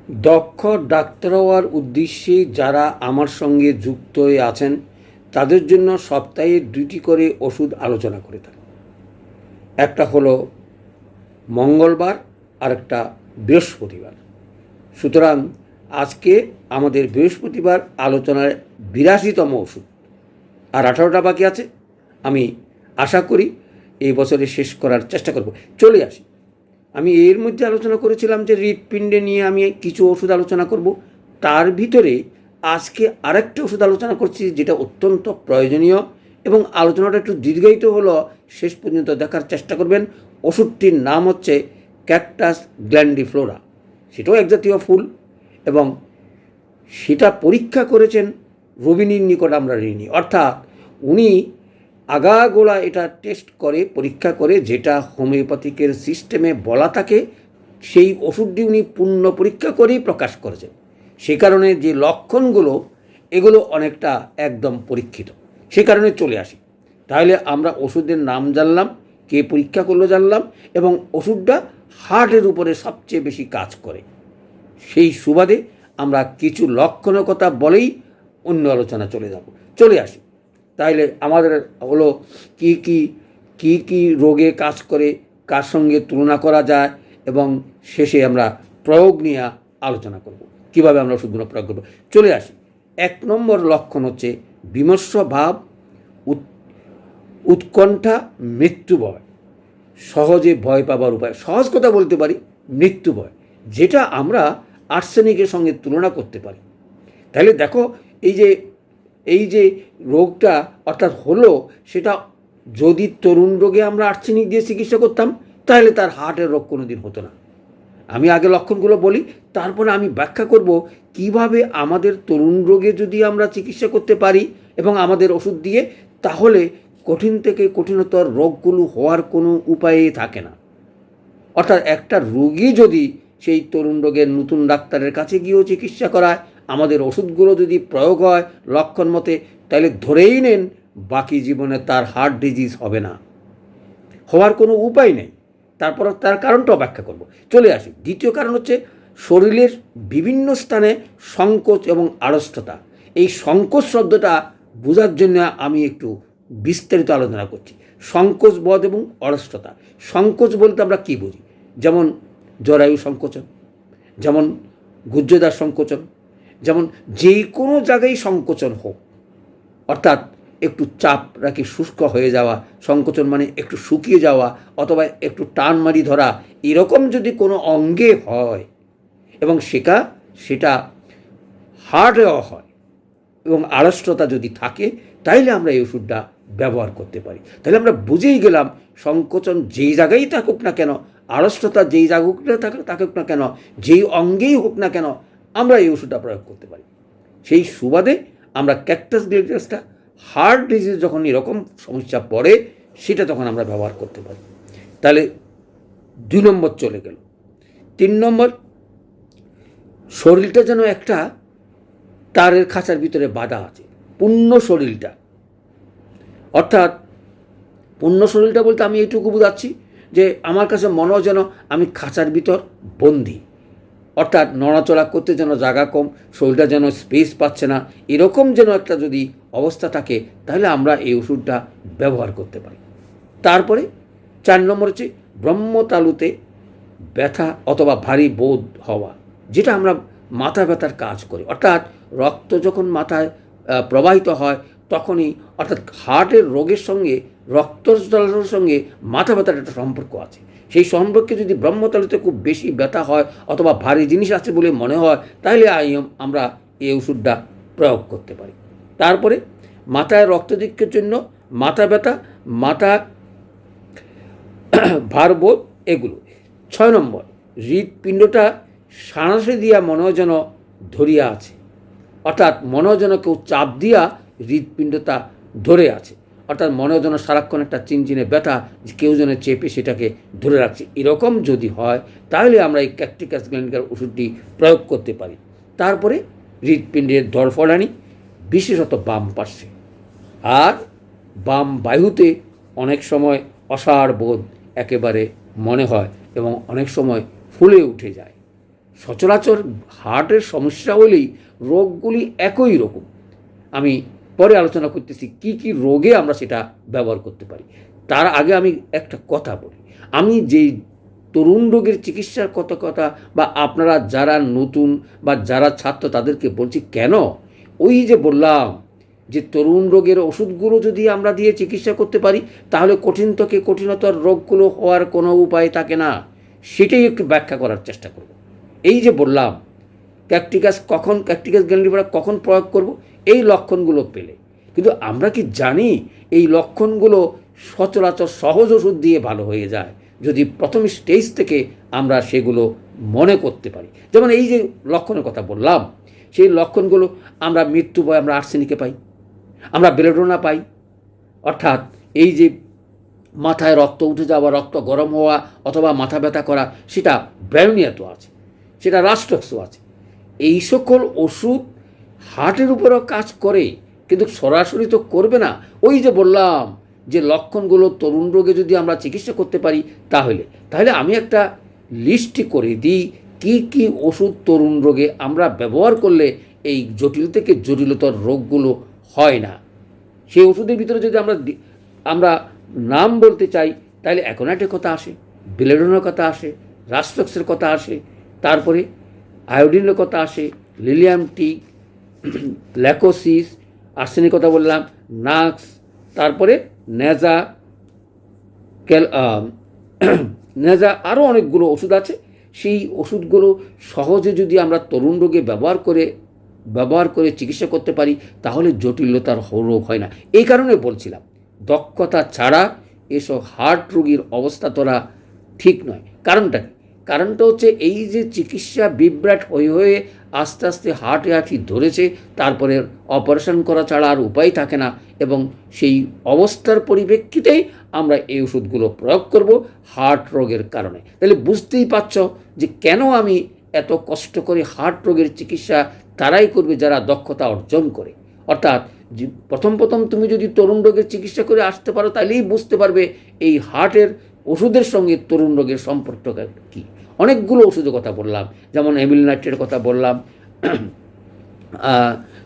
দক্ষ ডাক্তার হওয়ার উদ্দেশ্যে যারা আমার সঙ্গে যুক্ত হয়ে আছেন তাদের জন্য সপ্তাহে 2টি করে ওষুধ আলোচনা করে থাকি। একটা হলো মঙ্গলবার আর একটা বৃহস্পতিবার। সুতরাং আজকে আমাদের বৃহস্পতিবার আলোচনার 82তম ওষুধ, আর 18টা বাকি আছে। আমি আশা করি এই বছরে শেষ করার চেষ্টা করব। চলে আসি, আমি এর মধ্যে আলোচনা করেছিলাম যে হৃৎপিণ্ডে নিয়ে আমি কিছু ওষুধ আলোচনা করব। তার ভিতরে আজকে আরেকটা ওষুধ আলোচনা করছি যেটা অত্যন্ত প্রয়োজনীয় এবং আলোচনাটা একটু দীর্ঘায়িত হলো, শেষ পর্যন্ত দেখার চেষ্টা করবেন। ওষুধটির নাম হচ্ছে ক্যাকটাস গ্ল্যান্ডিফ্লোরা। সেটাও এক জাতীয় ফুল এবং সেটা পরীক্ষা করেছেন রবিনের নিকট আমরা ঋণী। অর্থাৎ উনি আগাগোড়া এটা টেস্ট করে, পরীক্ষা করে, যেটা হোমিওপ্যাথিকের সিস্টেমে বলা থাকে সেই ওষুধটি উনি পূর্ণ পরীক্ষা করেই প্রকাশ করেছেন। সে কারণে যে লক্ষণগুলো এগুলো অনেকটা একদম পরীক্ষিত। সে কারণে চলে আসি। তাহলে আমরা ওষুধের নাম জানলাম, কে পরীক্ষা করলো জানলাম, এবং ওষুধটা হার্টের উপরে সবচেয়ে বেশি কাজ করে। সেই সুবাদে আমরা কিছু লক্ষণের কথা বলেই অন্য আলোচনা চলে আসি। তাইলে আমাদের হলো কি রোগে কাজ করে, কার সঙ্গে তুলনা করা যায়, এবং শেষে আমরা প্রয়োগ নিয়ে আলোচনা করব, কিভাবে আমরা ওষুধগুলো প্রয়োগ করব। চলে আসি। 1 নম্বর লক্ষণ হচ্ছে বিমর্ষ ভাব, উৎকণ্ঠা, মৃত্যু ভয়। সহজে ভয় পাবার উপায়, সহজ কথা বলতে পারি, মৃত্যু ভয়, যেটা আমরা আর্সেনিকের সঙ্গে তুলনা করতে পারি। তাহলে দেখো, এই যে রোগটা অর্থাৎ হলো, সেটা যদি তরুণ রোগে আমরা আর্সেনিক দিয়ে চিকিৎসা করতাম তাহলে তার হার্টের রোগ কোনো দিন হতো না। আমি আগে লক্ষণগুলো বলি, তারপরে আমি ব্যাখ্যা করব কিভাবে আমাদের তরুণ রোগে যদি আমরা চিকিৎসা করতে পারি এবং আমাদের ওষুধ দিয়ে, তাহলে কঠিন থেকে কঠিনতর রোগগুলো হওয়ার কোনো উপায়ই থাকে না। অর্থাৎ একটা রোগী যদি সেই তরুণ রোগের নতুন ডাক্তারের কাছে গিয়েও চিকিৎসা করায়, আমাদের ওষুধগুলো যদি প্রয়োগ হয় লক্ষণ মতে, তাহলে ধরেই নেন বাকি জীবনে তার হার্ট ডিজিজ হবে না, হওয়ার কোনো উপায় নেই। তারপর তার কারণটাও ব্যাখ্যা করব। চলে আসি। দ্বিতীয় কারণ হচ্ছে শরীরের বিভিন্ন স্থানে সংকোচ এবং আড়ষ্টতা। এই সংকোচ শব্দটা বোঝার জন্য আমি একটু বিস্তারিত আলোচনা করছি। সংকোচ বোধ এবং আড়ষ্টতা। সংকোচ বলতে আমরা কী বুঝি? যেমন জরায়ু সংকোচন, যেমন গুহ্যদ্বার সংকোচন, যেমন যে কোনো জায়গায় সংকোচন হোক, অর্থাৎ একটু চাপ রাখি শুষ্ক হয়ে যাওয়া, সংকোচন মানে একটু শুকিয়ে যাওয়া অথবা একটু টান মারি ধরা, এরকম যদি কোনো অঙ্গে হয় এবং সেটা হার্টেও হয় এবং আড়ষ্টতা যদি থাকে, তাইলে আমরা এই ওষুধটা ব্যবহার করতে পারি। তাহলে আমরা বুঝেই গেলাম সংকোচন যেই জায়গায় থাকুক না কেন, আড়ষ্টতা যেই জায়গায় থাকুক না কেন, যেই অঙ্গেই হোক না কেন, আমরা এই ওষুধটা প্রয়োগ করতে পারি। সেই সুবাদে আমরা ক্যাকটাস গ্ল্যান্ডিফ্লোরা হার্ট ডিজিজ যখন এরকম সমস্যা পড়ে, সেটা তখন আমরা ব্যবহার করতে পারি। তাহলে 2 নম্বর চলে গেল। 3 নম্বর, শরীরটা যেন একটা তারের খাঁচার ভিতরে বাঁধা আছে, পূর্ণ শরীরটা। অর্থাৎ পূর্ণ শরীরটা বলতে আমি এইটুকু বোঝাচ্ছি যে আমার কাছে মনে হয় যেন আমি খাঁচার ভিতর বন্দি, অর্থাৎ নড়াচড়া করতে যেন জায়গা কম, শরীরটা যেন স্পেস পাচ্ছে না, এরকম যেন একটা যদি অবস্থা থাকে, তাহলে আমরা এই ওষুধটা ব্যবহার করতে পারি। তারপরে 4 নম্বর হচ্ছে ব্রহ্মতালুতে ব্যথা অথবা ভারী বোধ হওয়া, যেটা আমরা মাথা ব্যথার কাজ করি। অর্থাৎ রক্ত যখন মাথায় প্রবাহিত হয় তখনই, অর্থাৎ হার্টের রোগের সঙ্গে রক্তস্রাবের সঙ্গে মাথা ব্যথার একটা সম্পর্ক আছে। সেই সম্পর্কে যদি ব্রহ্মতালুতে খুব বেশি ব্যথা হয় অথবা ভারী জিনিস আছে বলে মনে হয়, তাহলে আমরা এই ওষুধটা প্রয়োগ করতে পারি। তারপরে মাথায় রক্তদিক্ষের জন্য, মাথা ব্যথা, মাথা ভারবোধ, এগুলো। 6 নম্বর, হৃৎপিণ্ডটা সাঁড়াশি দিয়া মনে হয় যেন ধরিয়া আছে, অর্থাৎ মনে হয় যেন কেউ চাপ দিয়া হৃৎপিণ্ডটা ধরে আছে, অর্থাৎ মনে হয় যেন সারাক্ষণ একটা চিনচিনে ব্যথা, কেউ যেন চেপে সেটাকে ধরে রাখছে। এরকম যদি হয় তাহলে আমরা এই ক্যাকটাস গ্ল্যান্ডিফ্লোরা ওষুধটি প্রয়োগ করতে পারি। তারপরে হৃৎপিণ্ডের ধড়ফড়ানি, বিশেষত বাম পার্শ্বে, আর বাম বাহুতে অনেক সময় অসাড় বোধ একেবারে মনে হয় এবং অনেক সময় ফুলে উঠে যায়। সচরাচর হার্টের সমস্যা হলেই রোগগুলি একই রকম। আমি পরে আলোচনা করতেছি কি কি রোগে আমরা সেটা ব্যবহার করতে পারি। তার আগে আমি একটা কথা বলি, আমি যেই তরুণ রোগের চিকিৎসার কথা বা আপনারা যারা নতুন বা যারা ছাত্র তাদেরকে বলছি কেন, ওই যে বললাম যে তরুণ রোগের ওষুধগুলো যদি আমরা দিয়ে চিকিৎসা করতে পারি তাহলে কঠিন থেকে কঠিনতর রোগগুলো হওয়ার কোনো উপায় থাকে না। সেটাই একটু ব্যাখ্যা করার চেষ্টা করব। এই যে বললাম ক্যাকটিকাস গ্র্যান্ডিফ্লোরা কখন প্রয়োগ করব, এই লক্ষণগুলো পেলে। কিন্তু আমরা কি জানি এই লক্ষণগুলো সচরাচর সহজ ওষুধ দিয়ে ভালো হয়ে যায় যদি প্রথম স্টেজ থেকে আমরা সেগুলো মনে করতে পারি। যেমন এই যে লক্ষণের কথা বললাম, সেই লক্ষণগুলো আমরা মৃত্যু ভয় আমরা আর্সেনিকে পাই, আমরা বেলেডোনা পাই, অর্থাৎ এই যে মাথায় রক্ত উঠে যাওয়া, রক্ত গরম হওয়া অথবা মাথা ব্যথা করা, সেটা ব্রায়োনিয়াতো আছে, সেটা রাস্টক্সও আছে। এই সকল ওষুধ হার্টের উপরেও কাজ করে, কিন্তু সরাসরি তো করবে না। ওই যে বললাম যে লক্ষণগুলো তরুণ রোগে যদি আমরা চিকিৎসা করতে পারি তাহলে আমি একটা লিস্টটি করে দিই কি কি ওষুধ তরুণ রোগে আমরা ব্যবহার করলে এই জটিল থেকে জটিলতর রোগগুলো হয় না। সেই ওষুধের ভিতরে যদি আমরা নাম বলতে চাই তাহলে অ্যাকোনাইটের কথা আসে, বেলেডোনার কথা আসে, রাস্টক্সের কথা আসে, তারপরে আয়োডিনের কথা আসে, লিলিয়াম টিক, ল্যাকোসিস, আর্সেনিক কথা বললাম, নাক্স, তারপরে নেজা, আরও অনেকগুলো ওষুধ আছে। সেই ওষুধগুলো সহজে যদি আমরা তরুণ রোগে ব্যবহার করে চিকিৎসা করতে পারি তাহলে জটিলতার রোগ হয় না। এই কারণে বলছিলাম দক্ষতা ছাড়া এসব হার্ট রোগীর অবস্থা তোরা ঠিক নয়। কারণটা হচ্ছে এই যে চিকিৎসা বিভ্রাট হয়ে আস্তে আস্তে হার্টে ধরেছে, তারপরে অপারেশন করা ছাড়া আর উপায় থাকে না, এবং সেই অবস্থার পরিপ্রেক্ষিতেই আমরা এই ওষুধগুলো প্রয়োগ করব হার্ট রোগের কারণে। তাহলে বুঝতেই পারছ যে কেন আমি এত কষ্ট করে হার্ট রোগের চিকিৎসা তারাই করবে যারা দক্ষতা অর্জন করে। অর্থাৎ প্রথম তুমি যদি তরুণ রোগের চিকিৎসা করে আসতে পারো তাহলেই বুঝতে পারবে এই হার্টের ওষুধের সঙ্গে তরুণ রোগের সম্পর্কটা কী। অনেকগুলো ওষুধের কথা বললাম, যেমন এমিলনাইট্রেটের কথা বললাম,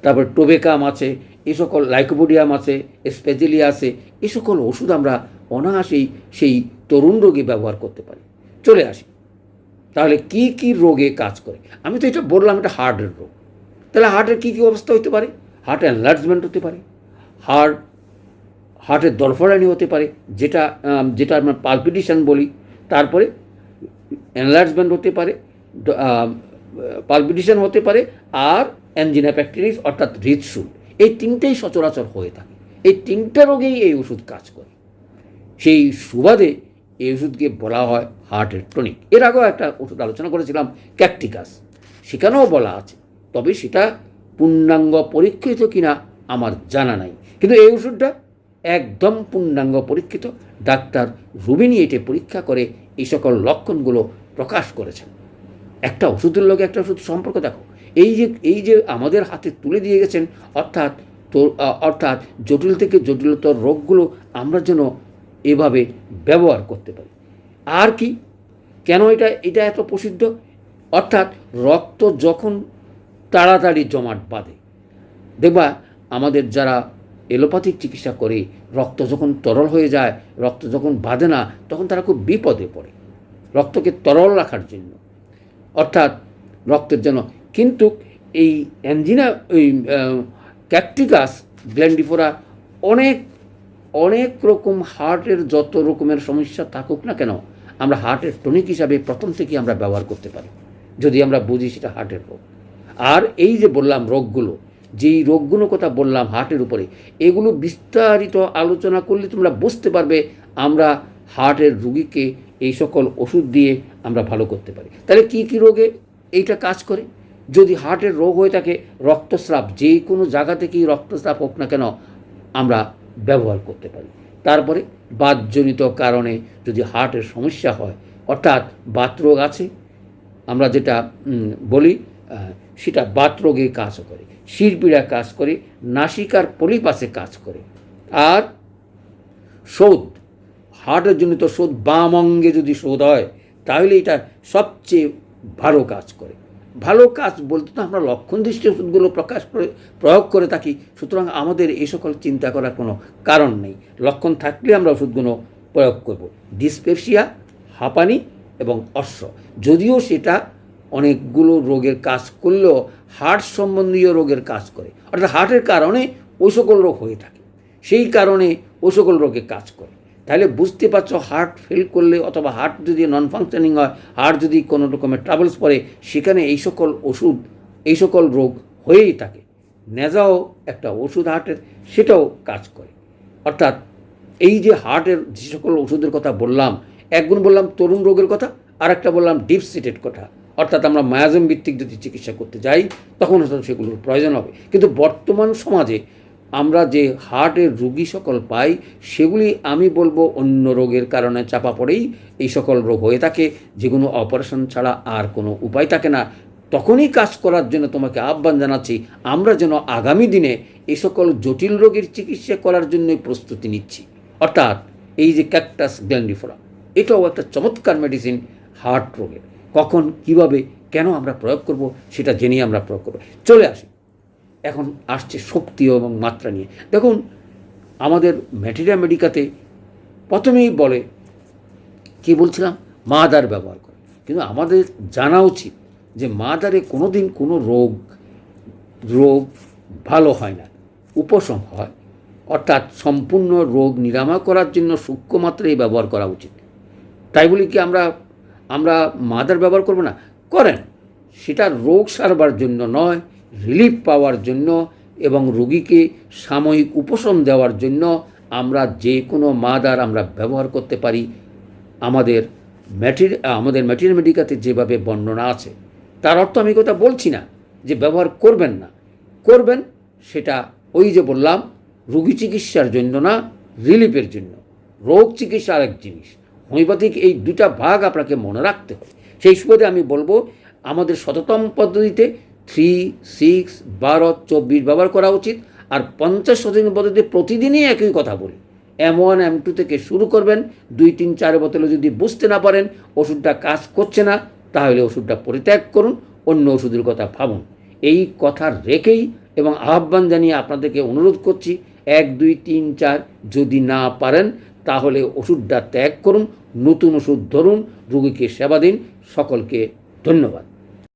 তারপর টোবেকাম আছে, এই সকল লাইকোপোডিয়াম আছে, স্পেজিলিয়া আছে, এই সকল ওষুধ আমরা অনায়াসেই সেই তরুণ রোগে ব্যবহার করতে পারি। চলে আসি তাহলে কি কি রোগে কাজ করে। আমি তো এটা বললাম এটা হার্টের রোগ, তাহলে হার্টের কী কী অবস্থা হতে পারে? হার্ট এনলার্জমেন্ট হতে পারে, হার্টের দরফরানি হতে পারে, যেটা আমরা পালপিটেশন বলি, তারপরে এনলার্জমেন্ট হতে পারে, পালপিটেশন হতে পারে, আর অ্যানজিনা পেক্টোরিস অর্থাৎ হৃদশূল। এই তিনটেই সচরাচর হয়ে থাকে। এই তিনটা রোগেই এই ওষুধ কাজ করে। সেই সুবাদে এই ওষুধকে বলা হয় হার্টের টনিক। এর আগেও একটা ওষুধ আলোচনা করেছিলাম ক্যাকটিকাস, সেখানেও বলা আছে, তবে সেটা পূর্ণাঙ্গ পরীক্ষিত কিনা আমার জানা নাই, কিন্তু এই ওষুধটা একদম পূর্ণাঙ্গ পরীক্ষিত। ডাক্তার রুবিনি এটি পরীক্ষা করে এই সকল লক্ষণগুলো প্রকাশ করেছেন। একটা ওষুধের লগে একটা ওষুধ সম্পর্ক দেখো, এই যে আমাদের হাতে তুলে দিয়ে গেছেন, অর্থাৎ জটিল থেকে জটিলতর রোগগুলো আমরা যেন এভাবে ব্যবহার করতে পারি। আর কি, কেন এটা এত প্রসিদ্ধ? অর্থাৎ রক্ত যখন তাড়াতাড়ি জমাট বাঁধে, দেখবা আমাদের যারা এলোপ্যাথিক চিকিৎসা করে, রক্ত যখন তরল হয়ে যায়, রক্ত যখন বাঁধে না, তখন তারা খুব বিপদে পড়ে রক্তকে তরল রাখার জন্য, অর্থাৎ রক্তের জন্য। কিন্তু এই ক্যাকটিকাস গ্র্যান্ডিফ্লোরা অনেক রকম হার্টের যত রকমের সমস্যা থাকুক না কেন, আমরা হার্টের টনিক হিসাবে প্রথম থেকেই আমরা ব্যবহার করতে পারি, যদি আমরা বুঝি সেটা হার্টের রোগ। আর এই যে বললাম রোগগুলো, যেই রোগগুলোর কথা বললাম হার্টের উপরে, এগুলো বিস্তারিত আলোচনা করলে তোমরা বুঝতে পারবে আমরা হার্টের রোগীকে এই সকল ওষুধ দিয়ে আমরা ভালো করতে পারি। তাহলে কি কি রোগে এইটা কাজ করে? যদি হার্টের রোগ হয়ে থাকে, রক্তস্রাব, যে কোনো জায়গা থেকেই রক্তস্রাব হোক না কেন আমরা ব্যবহার করতে পারি। তারপরে বাতজনিত কারণে যদি হার্টের সমস্যা হয়, অর্থাৎ বাতরোগ আছে, আমরা যেটা বলি সেটা বাতরোগে কাজ করে, শিরপীড়া কাজ করে, নাসিকার পলিপাসে কাজ করে। আর শোধ, হার্টের জনিত শোধ, বাম অঙ্গে যদি শোধ হয় তাহলে এটা সবচেয়ে ভালো কাজ করে। ভালো কাজ বলতে তো আমরা লক্ষণ দৃষ্টি ওষুধগুলো প্রয়োগ করে থাকি, সুতরাং আমাদের এই সকল চিন্তা করার কোনো কারণ নেই। লক্ষণ থাকলে আমরা ওষুধগুলো প্রয়োগ করব। ডিসপেপসিয়া, হাঁপানি এবং অশ্ব, যদিও সেটা অনেকগুলো রোগের কাজ করলেও হার্ট সম্বন্ধীয় রোগের কাজ করে, অর্থাৎ হার্টের কারণে ওই সকল রোগ হয়ে থাকে, সেই কারণে ওই সকল রোগে কাজ করে। তাহলে বুঝতে পারছো, হার্ট ফেল করলে অথবা হার্ট যদি নন ফাংশনিং হয়, হার্ট যদি কোনো রকমের ট্রাবলস পড়ে, সেখানে এই সকল ওষুধ, এই সকল রোগ হয়েই থাকে। নেজাও একটা ওষুধ হার্টের, সেটাও কাজ করে। অর্থাৎ এই যে হার্টের যে সকল ওষুধের কথা বললাম, একগুণ বললাম তরুণ রোগের কথা, আর একটা বললাম ডিপ সিটেড কথা, অর্থাৎ আমরা মায়াজম ভিত্তিক যদি চিকিৎসা করতে যাই তখন হয়তো সেগুলোর প্রয়োজন হবে। কিন্তু বর্তমান সমাজে আমরা যে হার্টের রোগী সকল পাই, সেগুলি আমি বলবো অন্য রোগের কারণে চাপা পড়েই এই সকল রোগ হয়ে থাকে, যেগুলো অপারেশন ছাড়া আর কোনো উপায় থাকে না। তখনই কাজ করার জন্য তোমাকে আহ্বান জানাচ্ছি, আমরা যেন আগামী দিনে এই সকল জটিল রোগের চিকিৎসা করার জন্য প্রস্তুতি নিচ্ছি। অর্থাৎ এই যে ক্যাকটাস গ্ল্যান্ডিফোরা, এটাও একটা চমৎকার মেডিসিন হার্ট রোগের। কখন, কিভাবে, কেন আমরা প্রয়োগ করব, সেটা জেনেই আমরা প্রয়োগ করব। চলে আসি, এখন আসছে শক্তি এবং মাত্রা নিয়ে। দেখুন, আমাদের ম্যাটেরিয়া মেডিকাতে প্রথমেই বলে, কি বলছিলাম, মাদার ব্যবহার করে। কিন্তু আমাদের জানা উচিত যে মাদারে কোনো দিন কোনো রোগ ভালো হয় না, উপশম হয়। অর্থাৎ সম্পূর্ণ রোগ নিরাময় করার জন্য সূক্ষ্ম মাত্রায় ব্যবহার করা উচিত। তাই বলি কি আমরা মাদার ব্যবহার করব না? করেন, সেটা রোগ সারবার জন্য নয়, রিলিফ পাওয়ার জন্য এবং রোগীকে সাময়িক উপশম দেওয়ার জন্য আমরা যে কোনো মাদার আমরা ব্যবহার করতে পারি। আমাদের ম্যাটেরিয়াল মেডিকাতে যেভাবে বর্ণনা আছে, তার অর্থ আমি কথা বলছি না যে ব্যবহার করবেন না, করবেন, সেটা ওই যে বললাম রোগী চিকিৎসার জন্য না, রিলিফের জন্য। রোগ চিকিৎসা আরেক জিনিস, হোমিওপ্যাথিক এই দুটা ভাগ আপনাকে মনে রাখতে হবে। সেই সুবাদে আমি বলবো, আমাদের শততম পদ্ধতিতে 3, 6, 12, 24 ব্যবহার করা উচিত। আর 50 পদ্ধতিতে প্রতিদিনই একই কথা বলি, M1, M2 থেকে শুরু করবেন। 2, 3, 4 বোতলে যদি বুঝতে না পারেন ওষুধটা কাজ করছে না, তাহলে ওষুধটা পরিত্যাগ করুন, অন্য ওষুধের কথা ভাবুন। এই কথা রেখেই এবং আহ্বান জানিয়ে আপনাদেরকে অনুরোধ করছি, 1, 2, 3, 4 যদি না পারেন তাহলে ওষুধটা ত্যাগ করুন, নতুন ওষুধ ধরুন, রোগীকে সেবা দিন। সকলকে ধন্যবাদ।